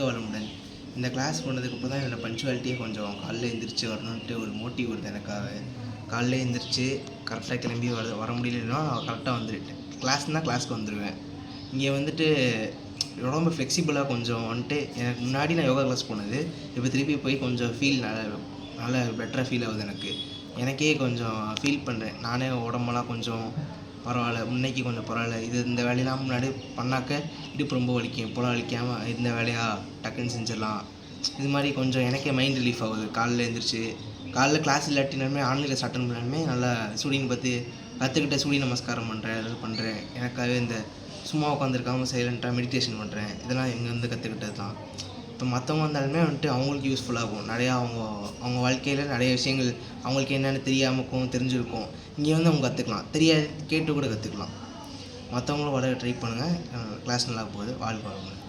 வாழ்க வளமுடன். இந்த கிளாஸ் போனதுக்கப்புறம் தான் என்னோடய பங்க்சுவாலிட்டியே கொஞ்சம் காலைல எழுந்திரிச்சு வரணுன்ட்டு ஒரு மோட்டிவ் வருது எனக்காக. காலைல எழுந்திரிச்சு கரெக்டாக கிளம்பி வர முடியலன்னா கரெக்டாக வந்துட்டேன். கிளாஸ்னால் கிளாஸ்க்கு வந்துடுவேன். இங்கே வந்துட்டு ரொம்ப ஃப்ளெக்சிபிளாக கொஞ்சம் வந்துட்டு எனக்கு முன்னாடி நான் யோகா கிளாஸ் போனது, இப்போ திருப்பி போய் கொஞ்சம் நல்லா பெட்டராக ஃபீல் ஆகுது எனக்கு. எனக்கே கொஞ்சம் ஃபீல் பண்ணுறேன். நானே உடம்பெல்லாம் கொஞ்சம் பரவாயில்ல, முன்னைக்கு கொஞ்சம் பரவாயில்ல. இந்த வேலையெல்லாம் முன்னாடி பண்ணாக்க இடுப்பு ரொம்ப வலிக்கும். இப்போலாம் வலிக்காமல் இந்த வேலையாக டக்குன்னு செஞ்சிடலாம். இது மாதிரி கொஞ்சம் எனக்கே மைண்ட் ரிலீஃப் ஆகுது. காலைல எழுந்திரிச்சு காலைல கிளாஸ் இல்லாட்டினாலுமே ஆன்லைனில் கிளாஸ் அட்டன் பண்ணாலுமே நல்லா சூரியன் பார்த்து கற்றுக்கிட்ட சூரிய நமஸ்காரம் பண்ணுறேன், எதாவது பண்ணுறேன். எனக்காகவே இந்த சும்மா உட்காந்துருக்காம சைலண்ட்டாக மெடிடேஷன் பண்ணுறேன். இதெல்லாம் எங்கேருந்து கற்றுக்கிட்டது தான். இப்போ மற்றவங்க வந்தாலுமே வந்துட்டு அவங்களுக்கு யூஸ்ஃபுல்லாகும். நிறையா அவங்க வாழ்க்கையில் நிறைய விஷயங்கள் அவங்களுக்கு என்னென்னு தெரியாமக்கும் தெரிஞ்சிருக்கும். இங்கே வந்து அவங்க கற்றுக்கலாம், தெரியாது கேட்டு கூட கற்றுக்கலாம். மற்றவங்களும் வர ட்ரை பண்ணுங்கள். கிளாஸ் நல்லா போகுது. வாழ்க வளமுடன்.